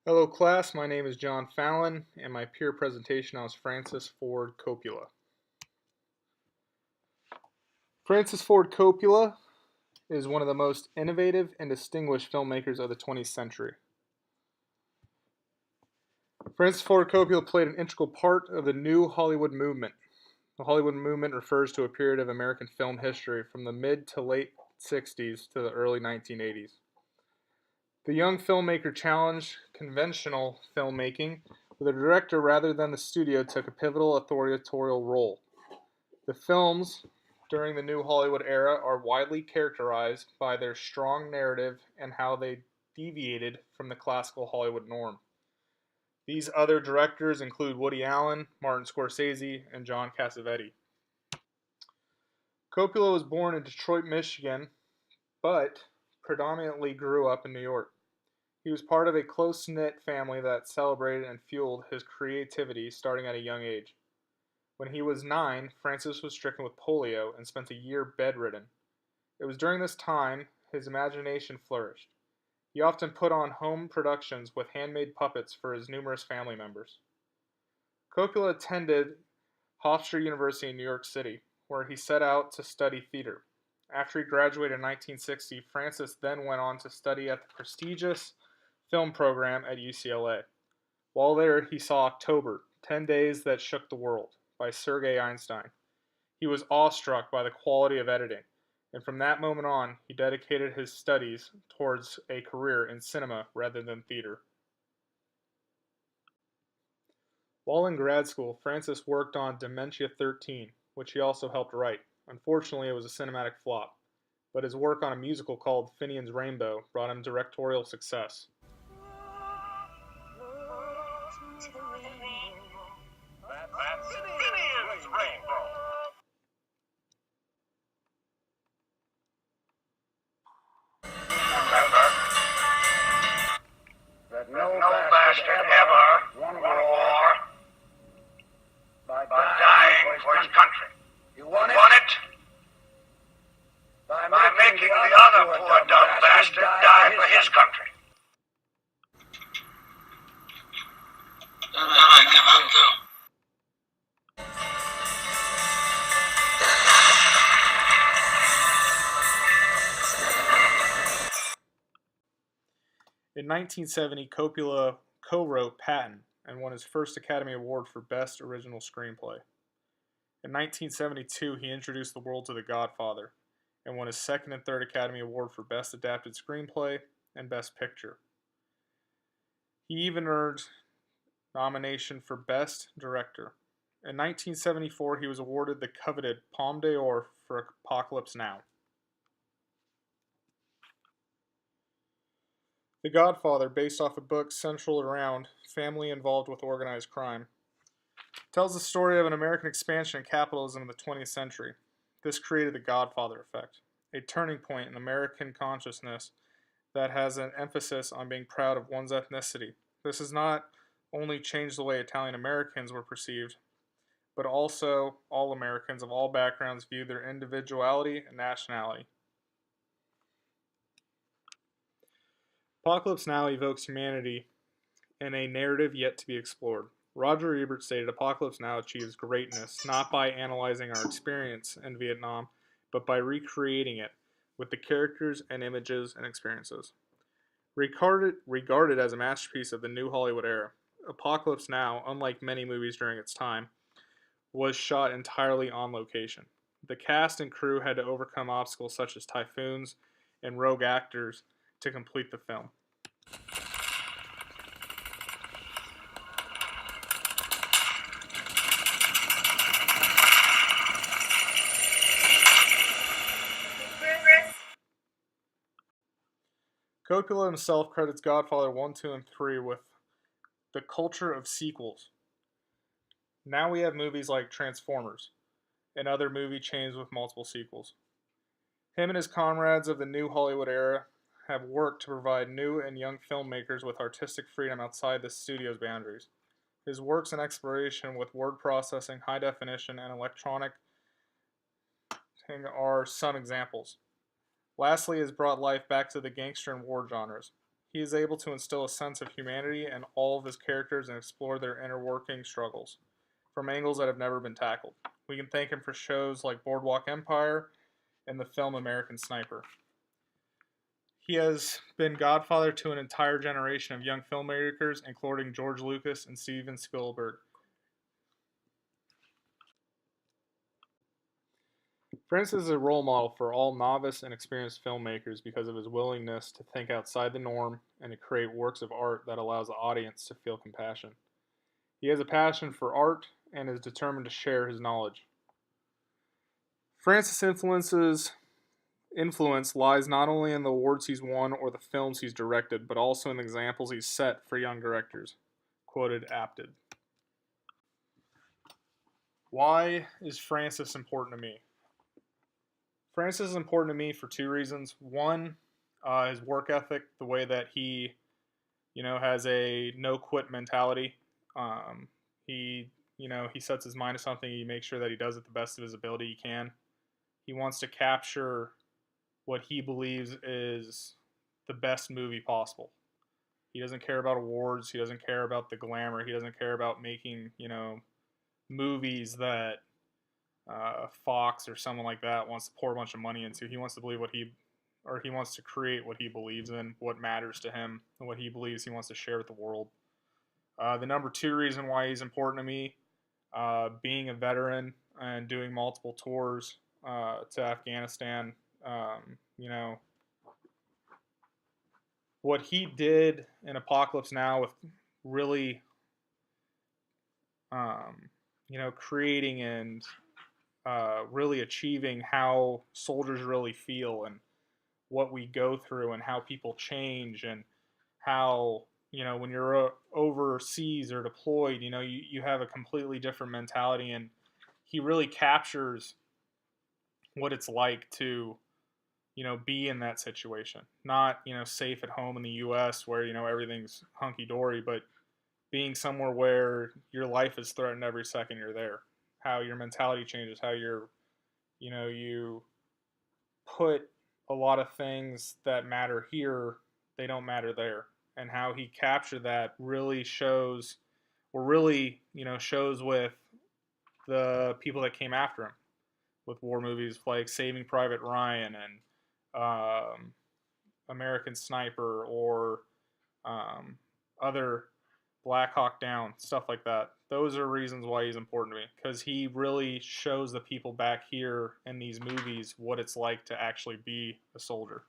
Hello class, my name is John Fallon, and my peer presentation now is Francis Ford Coppola. Francis Ford Coppola is one of the most innovative and distinguished filmmakers of the 20th century. Francis Ford Coppola played an integral part of the new Hollywood movement. The Hollywood movement refers to a period of American film history from the mid to late 60s to the early 1980s. The young filmmaker challenged conventional filmmaking, where the director rather than the studio took a pivotal authorial role. The films during the New Hollywood era are widely characterized by their strong narrative and how they deviated from the classical Hollywood norm. These other directors include Woody Allen, Martin Scorsese, and John Cassavetes. Coppola was born in Detroit, Michigan, but predominantly grew up in New York. He was part of a close-knit family that celebrated and fueled his creativity starting at a young age. When he was 9, Francis was stricken with polio and spent a year bedridden. It was during this time his imagination flourished. He often put on home productions with handmade puppets for his numerous family members. Coppola attended Hofstra University in New York City, where he set out to study theater. After he graduated in 1960, Francis then went on to study at the prestigious film program at UCLA. While there, he saw October, 10 Days That Shook the World, by Sergei Einstein. He was awestruck by the quality of editing, and from that moment on, he dedicated his studies towards a career in cinema rather than theater. While in grad school, Francis worked on Dementia 13, which he also helped write. Unfortunately, it was a cinematic flop, but his work on a musical called Finian's Rainbow brought him directorial success. That's Finian's Rainbow. Remember that no bastard ever won a war by dying for his country. You won it by making the other poor dumb bastard die for his country. I give up too. In 1970, Coppola co-wrote Patton and won his first Academy Award for Best Original Screenplay. In 1972, he introduced the world to The Godfather and won his second and third Academy Award for Best Adapted Screenplay and Best Picture. He even earned nomination for Best Director. In 1974, he was awarded the coveted Palme d'Or for Apocalypse Now. The Godfather, based off a book central around family involved with organized crime, tells the story of an American expansion in capitalism in the 20th century. This created the Godfather effect, a turning point in American consciousness that has an emphasis on being proud of one's ethnicity. This has not only changed the way Italian Americans were perceived, but also all Americans of all backgrounds view their individuality and nationality. Apocalypse Now evokes humanity in a narrative yet to be explored. Roger Ebert stated, Apocalypse Now achieves greatness not by analyzing our experience in Vietnam, but by recreating it with the characters and images and experiences. Regarded as a masterpiece of the new Hollywood era, Apocalypse Now, unlike many movies during its time, was shot entirely on location. The cast and crew had to overcome obstacles such as typhoons and rogue actors to complete the film. Coppola himself credits Godfather 1, 2, and 3 with the culture of sequels. Now we have movies like Transformers and other movie chains with multiple sequels. Him and his comrades of the new Hollywood era have worked to provide new and young filmmakers with artistic freedom outside the studio's boundaries. His works and exploration with word processing, high definition, and electronic are some examples. Lastly, has brought life back to the gangster and war genres. He is able to instill a sense of humanity in all of his characters and explore their inner working struggles from angles that have never been tackled. We can thank him for shows like Boardwalk Empire and the film American Sniper. He has been godfather to an entire generation of young filmmakers, including George Lucas and Steven Spielberg. Francis is a role model for all novice and experienced filmmakers because of his willingness to think outside the norm and to create works of art that allows the audience to feel compassion. He has a passion for art and is determined to share his knowledge. Francis' influence lies not only in the awards he's won or the films he's directed, but also in the examples he's set for young directors. Quoted Apted. Why is Francis important to me? Francis is important to me for two reasons. One, his work ethic, the way that he, has a no quit mentality. He sets his mind to something. He makes sure that he does it the best of his ability he can. He wants to capture what he believes is the best movie possible. He doesn't care about awards. He doesn't care about the glamour. He doesn't care about making, movies that Fox or someone like that wants to pour a bunch of money into. He wants to believe he wants to create what he believes in, what matters to him, and what he believes he wants to share with the world. The number two reason why he's important to me, being a veteran and doing multiple tours to Afghanistan, what he did in Apocalypse Now with really, creating and really achieving how soldiers really feel and what we go through and how people change and how, when you're overseas or deployed, you have a completely different mentality, and he really captures what it's like to, be in that situation. Not, safe at home in the US where, everything's hunky dory, but being somewhere where your life is threatened every second you're there. How your mentality changes, how you put a lot of things that matter here, they don't matter there. And how he captured that really shows, shows with the people that came after him with war movies like Saving Private Ryan and American Sniper or other Black Hawk Down, stuff like that. Those are reasons why he's important to me, because he really shows the people back here in these movies what it's like to actually be a soldier.